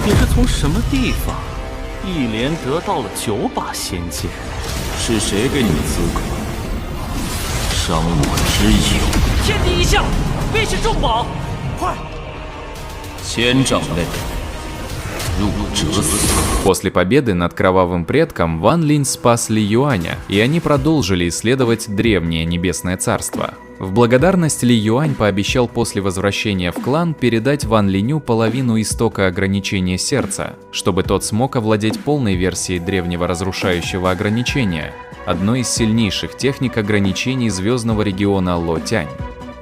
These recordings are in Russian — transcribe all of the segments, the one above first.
你是从什么地方一连得到了9把仙剑？是谁给你资格伤我之友？天地一笑，必是重宝！快！千丈内入折死。После победы над Кровавым Предком Ван Линь спас Ли Юаня, и они продолжили исследовать Древнее Небесное Царство. В благодарность Ли Юань пообещал после возвращения в клан передать Ван Линю половину истока ограничения сердца, чтобы тот смог овладеть полной версией древнего разрушающего ограничения, одной из сильнейших техник ограничений звездного региона Ло-Тянь.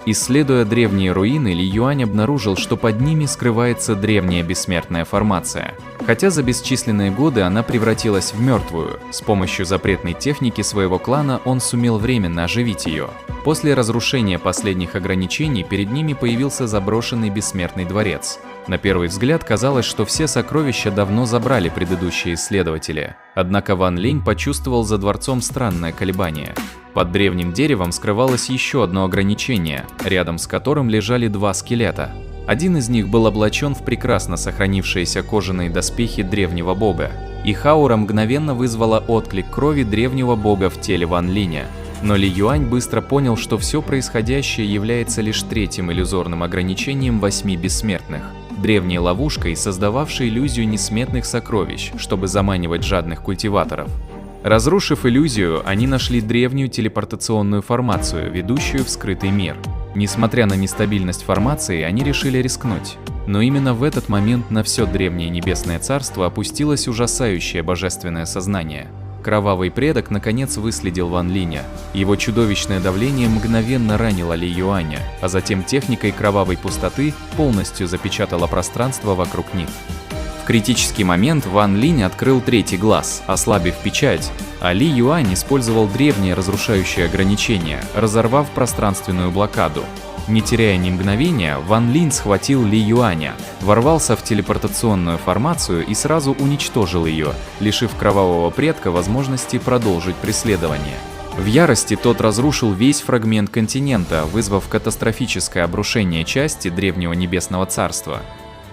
Исследуя древние руины, Ли Юань обнаружил, что под ними скрывается древняя бессмертная формация. Хотя за бесчисленные годы она превратилась в мертвую, с помощью запретной техники своего клана он сумел временно оживить ее. После разрушения последних ограничений перед ними появился заброшенный бессмертный дворец. На первый взгляд казалось, что все сокровища давно забрали предыдущие исследователи. Однако Ван Линь почувствовал за дворцом странное колебание. Под древним деревом скрывалось еще одно ограничение, рядом с которым лежали 2 скелета. Один из них был облачен в прекрасно сохранившиеся кожаные доспехи древнего бога. Их аура мгновенно вызвала отклик крови древнего бога в теле Ван Линя. Но Ли Юань быстро понял, что все происходящее является лишь третьим иллюзорным ограничением 8 бессмертных. Древней ловушкой, создававшей иллюзию несметных сокровищ, чтобы заманивать жадных культиваторов. Разрушив иллюзию, они нашли древнюю телепортационную формацию, ведущую в скрытый мир. Несмотря на нестабильность формации, они решили рискнуть. Но именно в этот момент на все древнее небесное царство опустилось ужасающее божественное сознание. Кровавый предок наконец выследил Ван Линя. Его чудовищное давление мгновенно ранило Ли Юаня, а затем техникой кровавой пустоты полностью запечатало пространство вокруг них. В критический момент Ван Линь открыл третий глаз, ослабив печать, а Ли Юань использовал древнее разрушающее ограничение, разорвав пространственную блокаду. Не теряя ни мгновения, Ван Линь схватил Ли Юаня, ворвался в телепортационную формацию и сразу уничтожил ее, лишив Кровавого Предка возможности продолжить преследование. В ярости тот разрушил весь фрагмент континента, вызвав катастрофическое обрушение части Древнего Небесного Царства.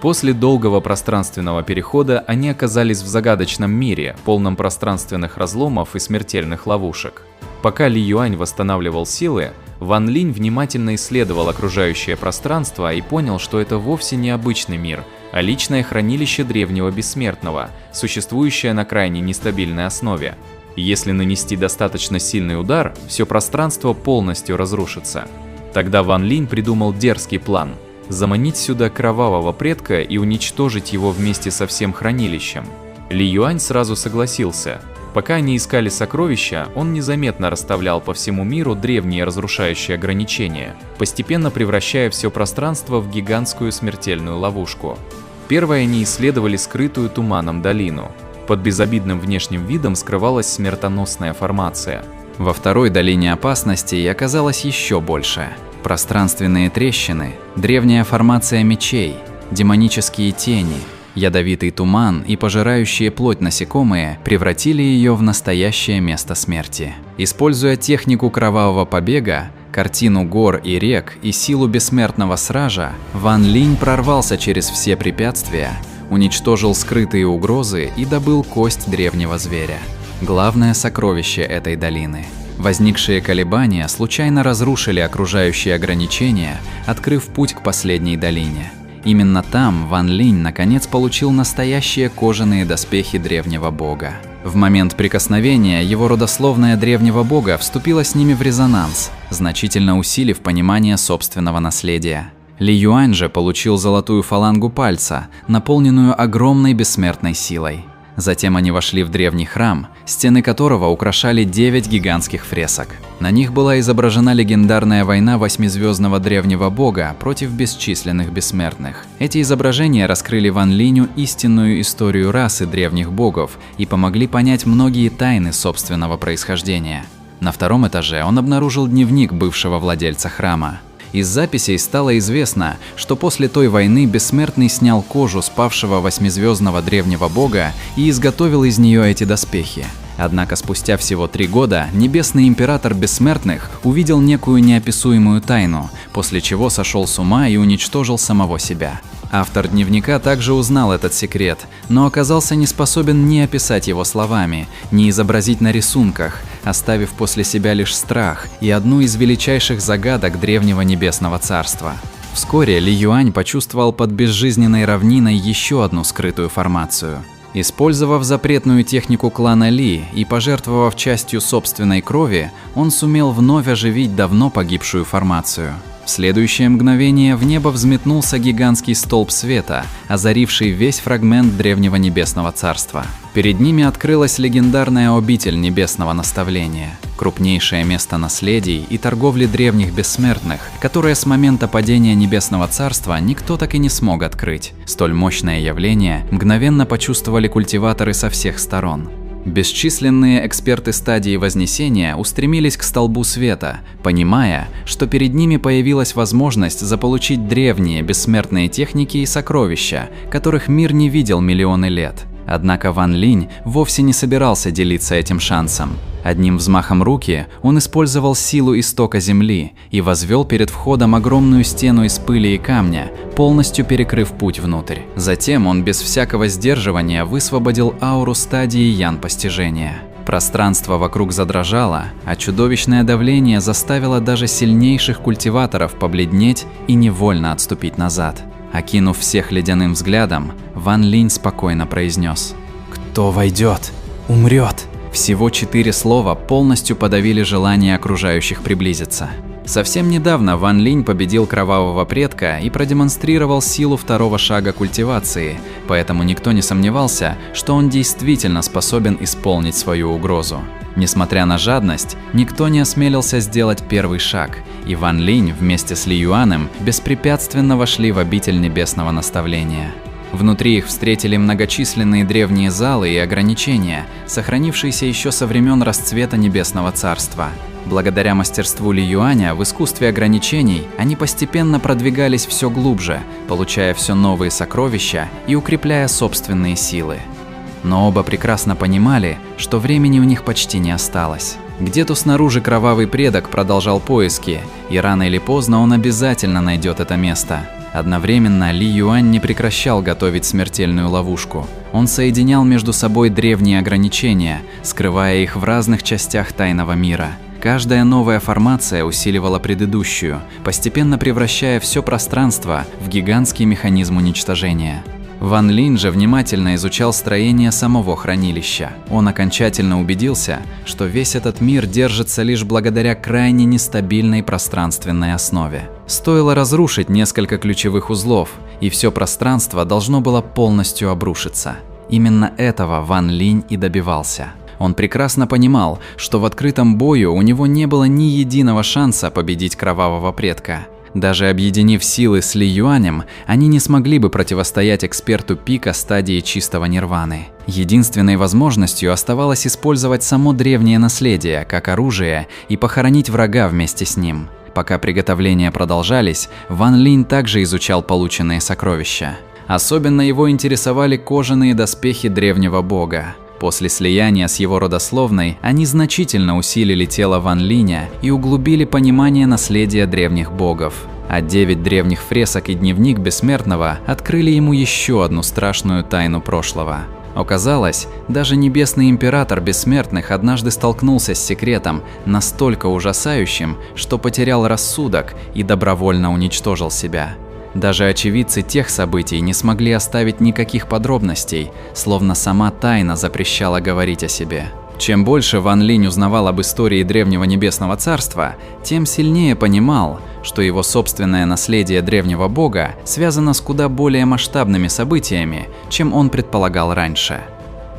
После долгого пространственного перехода они оказались в загадочном мире, полном пространственных разломов и смертельных ловушек. Пока Ли Юань восстанавливал силы, Ван Линь внимательно исследовал окружающее пространство и понял, что это вовсе не обычный мир, а личное хранилище Древнего Бессмертного, существующее на крайне нестабильной основе. Если нанести достаточно сильный удар, все пространство полностью разрушится. Тогда Ван Линь придумал дерзкий план – заманить сюда Кровавого Предка и уничтожить его вместе со всем хранилищем. Ли Юань сразу согласился. Пока они искали сокровища, он незаметно расставлял по всему миру древние разрушающие ограничения, постепенно превращая все пространство в гигантскую смертельную ловушку. Первое они исследовали скрытую туманом долину. Под безобидным внешним видом скрывалась смертоносная формация. Во второй долине опасностей оказалось еще больше. Пространственные трещины, древняя формация мечей, демонические тени, ядовитый туман и пожирающие плоть насекомые превратили ее в настоящее место смерти. Используя технику кровавого побега, картину гор и рек и силу бессмертного сража, Ван Линь прорвался через все препятствия, уничтожил скрытые угрозы и добыл кость древнего зверя. Главное сокровище этой долины. Возникшие колебания случайно разрушили окружающие ограничения, открыв путь к последней долине. Именно там Ван Линь наконец получил настоящие кожаные доспехи древнего бога. В момент прикосновения его родословная древнего бога вступила с ними в резонанс, значительно усилив понимание собственного наследия. Ли Юань же получил золотую фалангу пальца, наполненную огромной бессмертной силой. Затем они вошли в древний храм, стены которого украшали 9 гигантских фресок. На них была изображена легендарная война восьмизвездного древнего бога против бесчисленных бессмертных. Эти изображения раскрыли Ван Линю истинную историю расы древних богов и помогли понять многие тайны собственного происхождения. На втором этаже он обнаружил дневник бывшего владельца храма. Из записей стало известно, что после той войны Бессмертный снял кожу спавшего восьмизвездного древнего бога и изготовил из нее эти доспехи. Однако спустя всего 3 года Небесный Император Бессмертных увидел некую неописуемую тайну, после чего сошел с ума и уничтожил самого себя. Автор дневника также узнал этот секрет, но оказался не способен ни описать его словами, ни изобразить на рисунках, оставив после себя лишь страх и одну из величайших загадок древнего Небесного Царства. Вскоре Ли Юань почувствовал под безжизненной равниной еще одну скрытую формацию. Использовав запретную технику клана Ли и пожертвовав частью собственной крови, он сумел вновь оживить давно погибшую формацию. В следующее мгновение в небо взметнулся гигантский столб света, озаривший весь фрагмент древнего Небесного Царства. Перед ними открылась легендарная обитель Небесного Наставления, крупнейшее место наследий и торговли древних бессмертных, которое с момента падения Небесного Царства никто так и не смог открыть. Столь мощное явление мгновенно почувствовали культиваторы со всех сторон. Бесчисленные эксперты стадии Вознесения устремились к столбу света, понимая, что перед ними появилась возможность заполучить древние бессмертные техники и сокровища, которых мир не видел миллионы лет. Однако Ван Линь вовсе не собирался делиться этим шансом. Одним взмахом руки он использовал силу истока земли и возвел перед входом огромную стену из пыли и камня, полностью перекрыв путь внутрь. Затем он без всякого сдерживания высвободил ауру стадии Ян-постижения. Пространство вокруг задрожало, а чудовищное давление заставило даже сильнейших культиваторов побледнеть и невольно отступить назад. Окинув всех ледяным взглядом, Ван Линь спокойно произнес: «Кто войдет, умрет». Всего 4 слова полностью подавили желание окружающих приблизиться. Совсем недавно Ван Линь победил кровавого предка и продемонстрировал силу второго шага культивации, поэтому никто не сомневался, что он действительно способен исполнить свою угрозу. Несмотря на жадность, никто не осмелился сделать первый шаг, и Ван Линь вместе с Ли Юанем беспрепятственно вошли в обитель Небесного Наставления. Внутри их встретили многочисленные древние залы и ограничения, сохранившиеся еще со времен расцвета Небесного Царства. Благодаря мастерству Ли Юаня в искусстве ограничений они постепенно продвигались все глубже, получая все новые сокровища и укрепляя собственные силы. Но оба прекрасно понимали, что времени у них почти не осталось. Где-то снаружи кровавый предок продолжал поиски, и рано или поздно он обязательно найдет это место. Одновременно Ли Юань не прекращал готовить смертельную ловушку. Он соединял между собой древние ограничения, скрывая их в разных частях тайного мира. Каждая новая формация усиливала предыдущую, постепенно превращая все пространство в гигантский механизм уничтожения. Ван Линь же внимательно изучал строение самого хранилища. Он окончательно убедился, что весь этот мир держится лишь благодаря крайне нестабильной пространственной основе. Стоило разрушить несколько ключевых узлов, и все пространство должно было полностью обрушиться. Именно этого Ван Линь и добивался. Он прекрасно понимал, что в открытом бою у него не было ни единого шанса победить кровавого предка. Даже объединив силы с Ли Юанем, они не смогли бы противостоять эксперту пика стадии чистого нирваны. Единственной возможностью оставалось использовать само древнее наследие как оружие и похоронить врага вместе с ним. Пока приготовления продолжались, Ван Линь также изучал полученные сокровища. Особенно его интересовали кожаные доспехи древнего бога. После слияния с его родословной они значительно усилили тело Ван Линя и углубили понимание наследия древних богов. А 9 древних фресок и дневник Бессмертного открыли ему еще одну страшную тайну прошлого. Оказалось, даже Небесный Император Бессмертных однажды столкнулся с секретом, настолько ужасающим, что потерял рассудок и добровольно уничтожил себя. Даже очевидцы тех событий не смогли оставить никаких подробностей, словно сама тайна запрещала говорить о себе. Чем больше Ван Линь узнавал об истории Древнего Небесного Царства, тем сильнее понимал, что его собственное наследие Древнего Бога связано с куда более масштабными событиями, чем он предполагал раньше.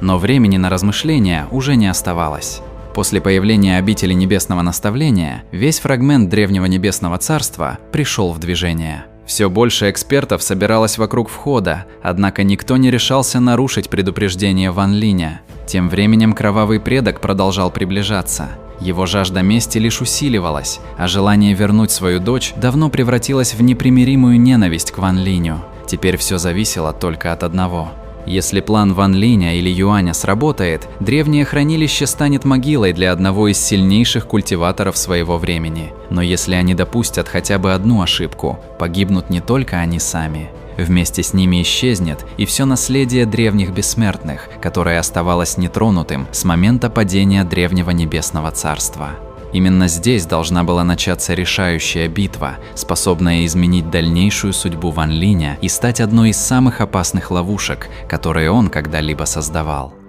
Но времени на размышления уже не оставалось. После появления обители Небесного Наставления, весь фрагмент Древнего Небесного Царства пришел в движение. Все больше экспертов собиралось вокруг входа, однако никто не решался нарушить предупреждение Ван Линя. Тем временем кровавый предок продолжал приближаться. Его жажда мести лишь усиливалась, а желание вернуть свою дочь давно превратилось в непримиримую ненависть к Ван Линю. Теперь все зависело только от одного. Если план Ван Линя или Юаня сработает, древнее хранилище станет могилой для одного из сильнейших культиваторов своего времени. Но если они допустят хотя бы одну ошибку, погибнут не только они сами. Вместе с ними исчезнет и все наследие древних бессмертных, которое оставалось нетронутым с момента падения древнего небесного царства. Именно здесь должна была начаться решающая битва, способная изменить дальнейшую судьбу Ван Линя и стать одной из самых опасных ловушек, которые он когда-либо создавал.